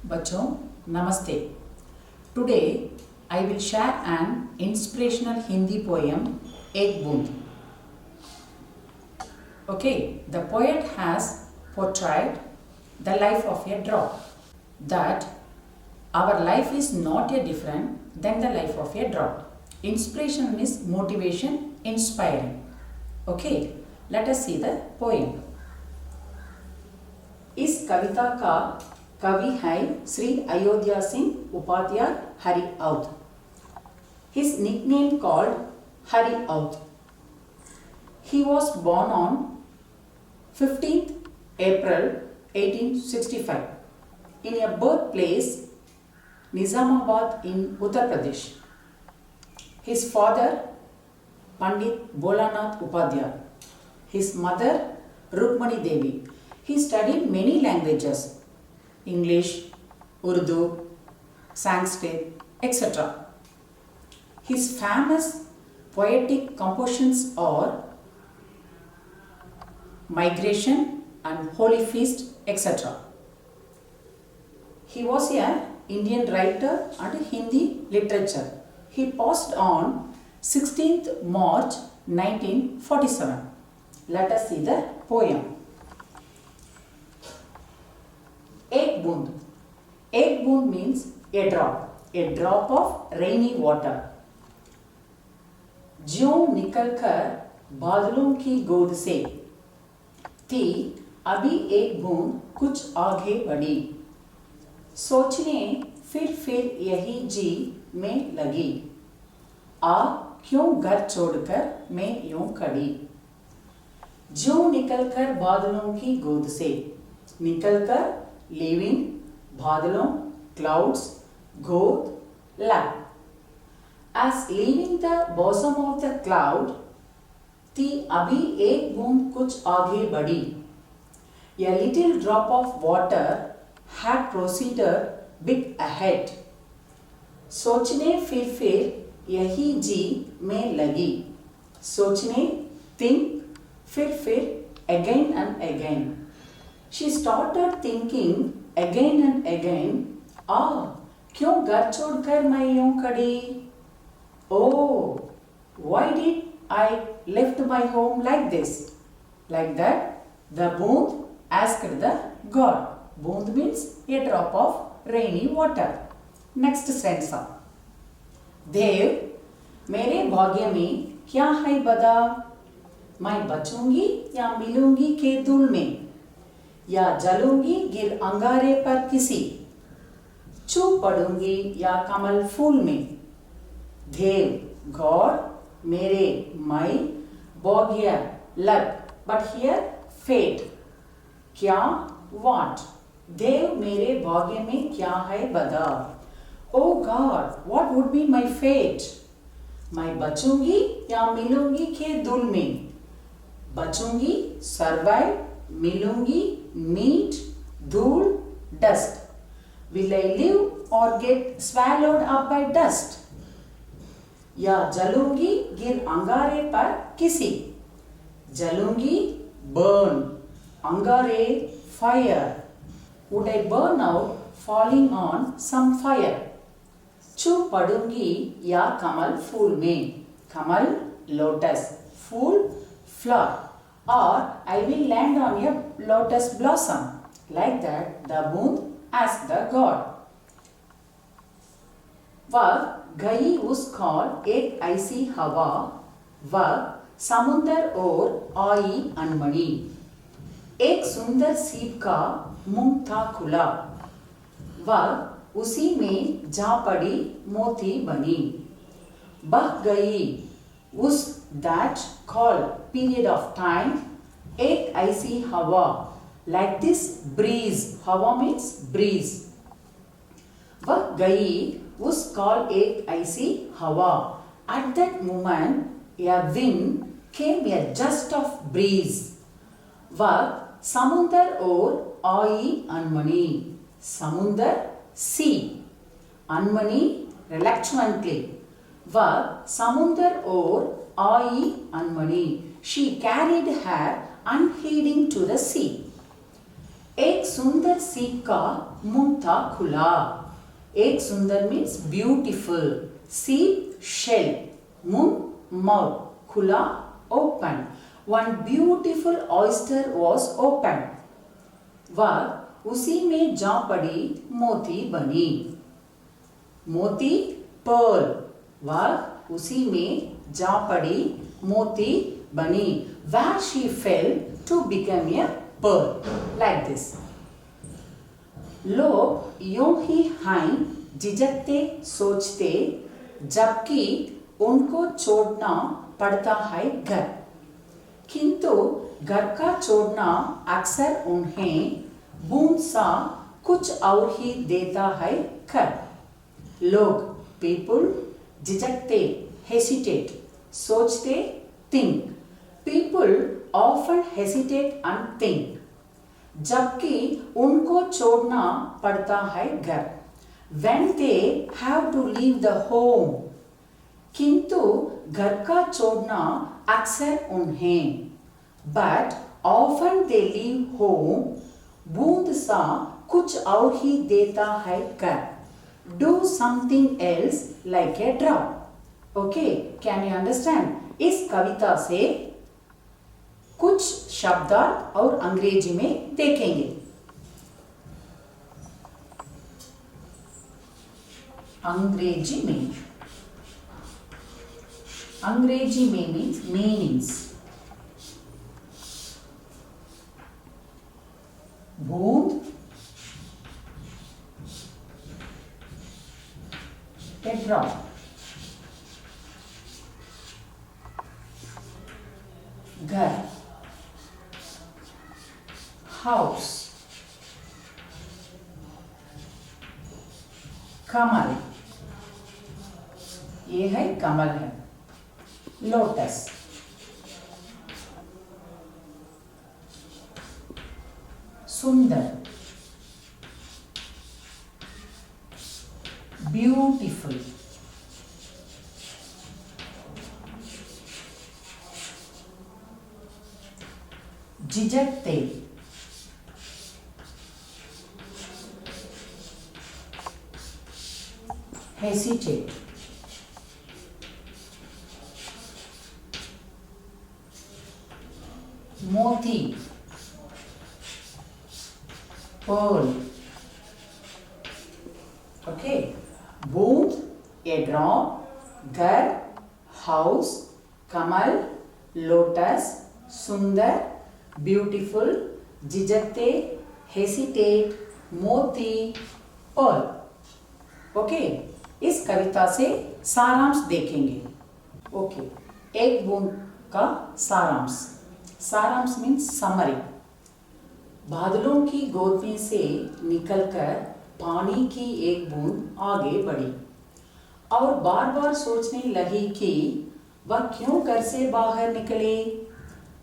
बच्चों नमस्ते। Today I will share an inspirational Hindi poem, Ek Boond. Okay, the poet has portrayed the life of a drop. That our life is not a different than the life of a drop. Inspiration is motivation, inspiring. Okay, let us see the poem. इस कविता का कवि है Shri Ayodhya Singh Upadhyay Hari Aundh. His nickname called Hari Audh. He was born on 15th April 1865 in a birthplace Nizamabad in Uttar Pradesh. His father Pandit Bholanath Upadhyay. His mother Rukmani Devi. He studied many languages, English, Urdu, Sanskrit, etc. His famous poetic compositions are Migration and Holy Feast, etc. He was an Indian writer and Hindi literature. He passed on 16th March 1947. Let us see the poem. Ek Boond. Ek Boond means a drop of rainy water. ज्यों निकलकर बादलों की गोद से थी अभी एक बूंद कुछ आगे बढ़ी. सोचने फिर यही जी में लगी. आ क्यों घर छोड़कर मैं यूं खड़ी. ज्यों निकलकर बादलों की गोद से. निकलकर लिविंग, बादलों, clouds, गोद, lap. As leaving the bosom of the cloud, थी अभी एक बूंद कुछ आगे बढ़ी. A little drop of water had proceeded bit ahead. सोचने फिर यही जी में लगी. सोचने think फिर again and again. She started thinking again and again. क्यों घर छोड़कर मैं यूं खड़ी. Oh, why did I left my home like this? Like that, the boond asked the God. Boond means a drop of rainy water. Next stanza. देव मेरे भाग्य में क्या है बदा. मैं बचूंगी या मिलूंगी के धूल में. या जलूंगी गिर अंगारे पर किसी. चुप पड़ूंगी या कमल फूल में. देव गॉड मेरे माई भाग्य लक बट हियर फेट. क्या वाट. देव मेरे भाग्य में क्या है बता. Oh god what would be my fate. मैं बचूंगी या मिलूंगी के धूल में. बचूंगी सर्वाइव, मिलूंगी meet, धूल, dust. Will I live or get swallowed up by dust? या जलूंगी गिर अंगारे पर किसी. जलूंगी burn, अंगारे fire. Would I burn out falling on some fire? चुप पड़ूंगी या कमल फूल में. कमल lotus, fool flower. Or I will land on a lotus blossom. Like that, the boond asked the God. वह गई उस कौर एक ऐसी हवा. वह समुंदर और आई अनमनी. एक सुंदर सीप का मुंह था खुला. वह उसी में जा पड़ी मोती बनी. बह गई उस that called period of time एक ऐसी हवा. Like this breeze. हवा means breeze. वह गई उस call एक ऐसी हवा. At that moment a wind came a gust of breeze. वह समुंदर और आई अनमनी. समुंदर sea. अनमनी reluctantly. वह समुंदर और आई अनमनी. She carried her unheeding to the sea. एक सुंदर सीप का मुंह था खुला. एक सुंदर मीन्स ब्यूटीफुल. सीप शेल, मुंह माउथ, खुला open. One beautiful oyster was open. वह उसी में जा पड़ी मोती बनी. मोती pearl. वह उसी में जा पड़ी मोती बनी. Where she fell to become a pearl. Like this. लोग यूं ही हाय झिझकते सोचते जबकि उनको छोड़ना पड़ता है घर. किंतु घर का छोड़ना अक्सर उन्हें बूंद सा कुछ और ही देता है घर. लोग पीपल झिझकते hesitate, सोचते think. People often hesitate and think. जबकि उनको छोड़ना पड़ता है घर. When they have to leave the home. किंतु घर का छोड़ना अक्सर उन्हें. But often they leave home. बूंद सा कुछ और ही देता है घर. Do something else like a drop. Okay, can you understand? इस कविता से कुछ शब्दार्थ और अंग्रेजी में देखेंगे. अंग्रेजी में means meanings. बूंद, a drop. घर, house. कमल, ये है कमल है. लोटस, सुंदर, ब्यूटीफुल. झिझकते, hesitate. मोती, pearl. Okay. बूंद, a drop. घर, house. कमल, लोटस. सुंदर, ब्यूटीफुल. झिझकते, hesitate. मोती, pearl. ओके. इस कविता से सारांश देखेंगे. ओके. एक बूंद का सारांश. सारांश मीन्स समरी. बादलों की गोद में से निकलकर पानी की एक बूंद आगे बढ़ी और बार बार सोचने लगी कि वह क्यों घर से बाहर निकले.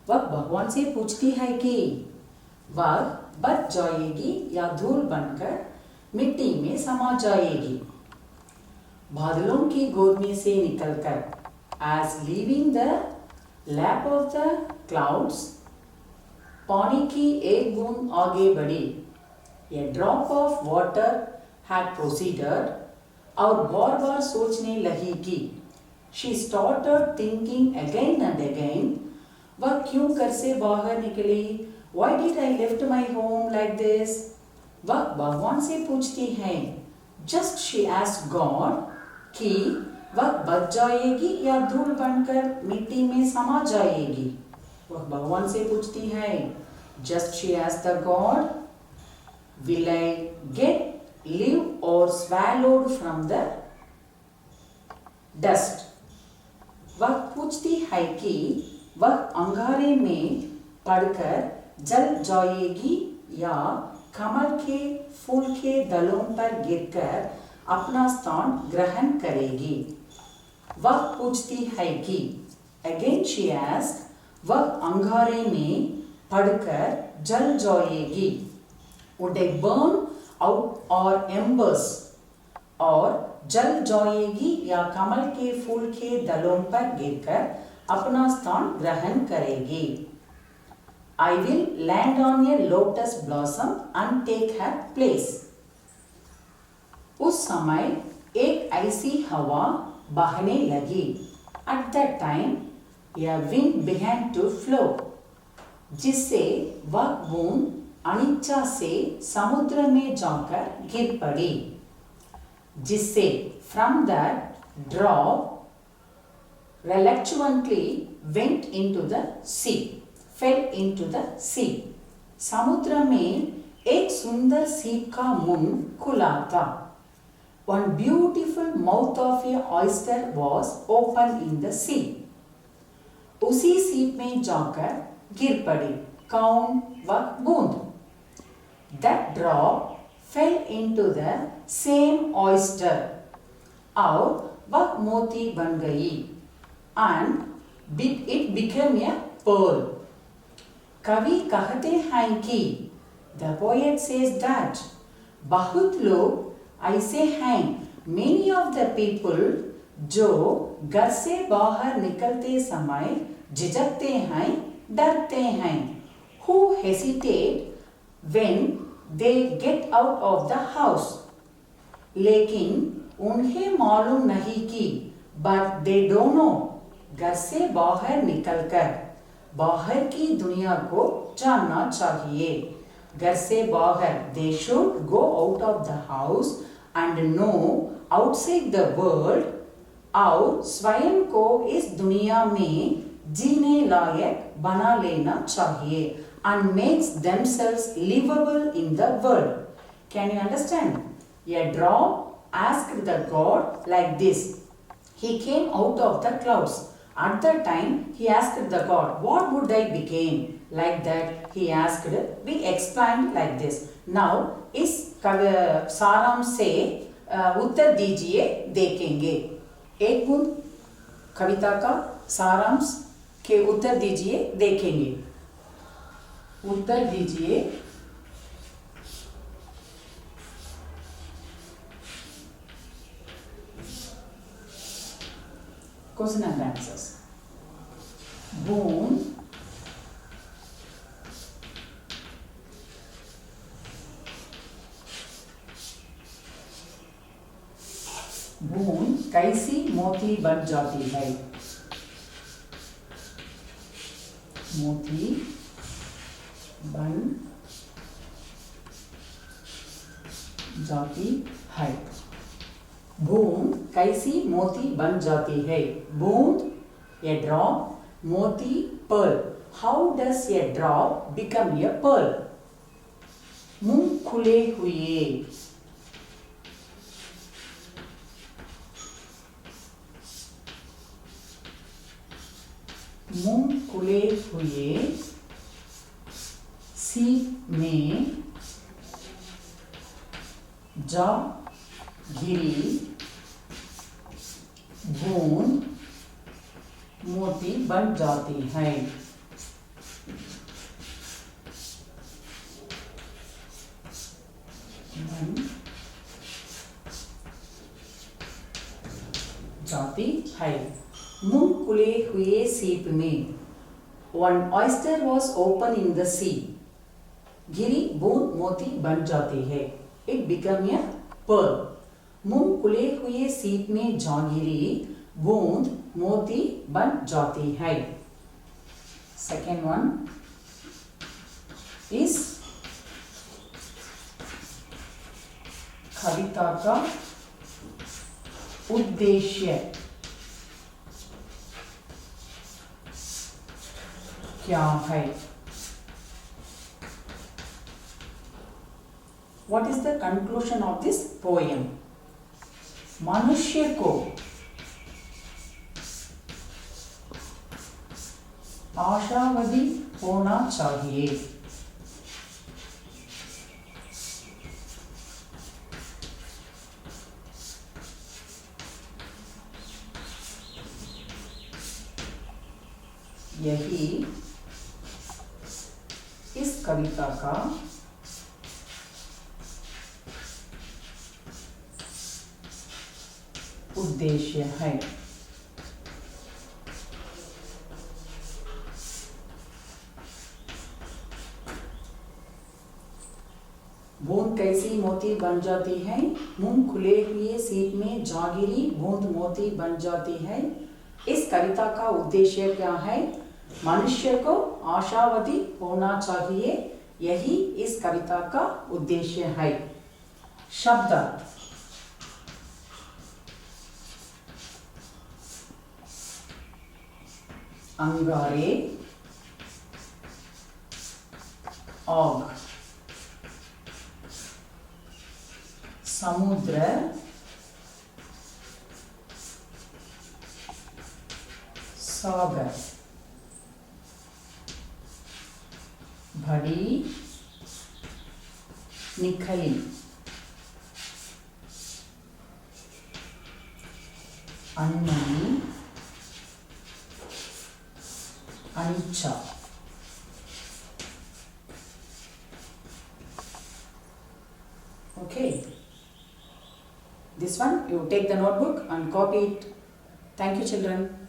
वह भगवान से पूछती है कि वह बच जाएगी या धूल बनकर मिट्टी में समा जाएगी. बादलों की गोद में से निकलकर, as leaving the lap of the clouds, पानी की एक बूंद आगे बढ़ी. A drop of water had proceeded. और बार बार सोचने लगी कि she started thinking again and again. वह क्यों घर से बाहर निकली. Why did I left my home like this? वह भगवान से पूछती है. Just she asked God कि वह बच जाएगी या धूल बनकर मिट्टी में समा जाएगी. वह भगवान से पूछती है. Just she asked the God, will I live or swallowed from the dust? वह पूछती है कि वह अंगारे में पड़कर जल जाएगी या कमल के फूल के दलों पर गिरकर अपना स्थान ग्रहण करेगी. वह पूछती है कि अगेन शी आस्क्ड, वह अंगारे में पड़कर जल जाएगी. Would I burn out or embers? और जल जाएगी या कमल के फूल के दलों पर गिरकर अपना स्थान ग्रहण करेगी. I will land on a lotus blossom and take her place. उस समय एक ऐसी हवा बहने लगी. At that time, a wind began to flow. जिससे वह बूंद अनिच्छा से समुद्र में जाकर गिर पड़ी. जिससे from that drop reluctantly went into the sea, fell into the sea. समुद्र में एक सुंदर सीप का मुंह खुला था. One beautiful mouth of a oyster was open in the sea. उसी सीप में जाकर गिर पड़ी. कौन? वह बूंद. That drop fell into the same oyster. और वह मोती बन गई. And it became a pearl. कवि कहते हैं कि the poet says that बहुत लोग ऐसे हैं, many of the people जो घर से बाहर निकलते समय झिझकते हैं, डरते हैं, who hesitate when they get out of the house. लेकिन उन्हें मालूम नहीं कि but they don't know घर से बाहर निकलकर बाहर की दुनिया को जानना चाहिए. घर से बाहर they should go out of the house and know outside the world. और स्वयं को इस दुनिया में जीने लायक बना लेना चाहिए. And makes themselves livable in the world. Can you understand? A drop asked the God like this. He came out of the clouds. At that time, he asked the God, what would I become? Like that, he asked, we explained like this. Now, इस सारांश से उत्तर दीजिए, देखेंगे. एक बूंद कविता का सारांश के उत्तर दीजिए, देखेंगे. उत्तर दीजिए. Question and answers. बूंद बूंद कैसी मोती बन जाती है? मोती बन जाती है. बूंद कैसी मोती बन जाती है? बूंद, a drop, मोती, pearl. How does a drop become a pearl? मुंह खुले हुए. मुंह खुले हुए सीप में जा गिरी बूंद मोती बन जाती है. बन जाती है. मुंह खुले हुए सीप में. One oyster was open in the sea. गिरी बूंद मोती बन जाती है. It became a pearl. मुंह खुले हुए सीप में जा गिरी बूंद मोती बन जाती है. Second one is कविता का उद्देश्य क्या है? What is the conclusion of this poem? मनुष्य को आशावादी होना चाहिए. यही इस कविता का उद्देश्य है. बूंद कैसी मोती बन जाती है, मुंह खुले हुए सीप में जागिरी बूंद मोती बन जाती है। इस कविता का उद्देश्य क्या है? मनुष्य को आशावादी होना चाहिए, यही इस कविता का उद्देश्य है। शब्द अंगारे, आग, समुद्र, सागर, भड़ी, निखली, अन्ननी, अनिच्छा। Okay, this one you take the notebook and copy it. Thank you, children.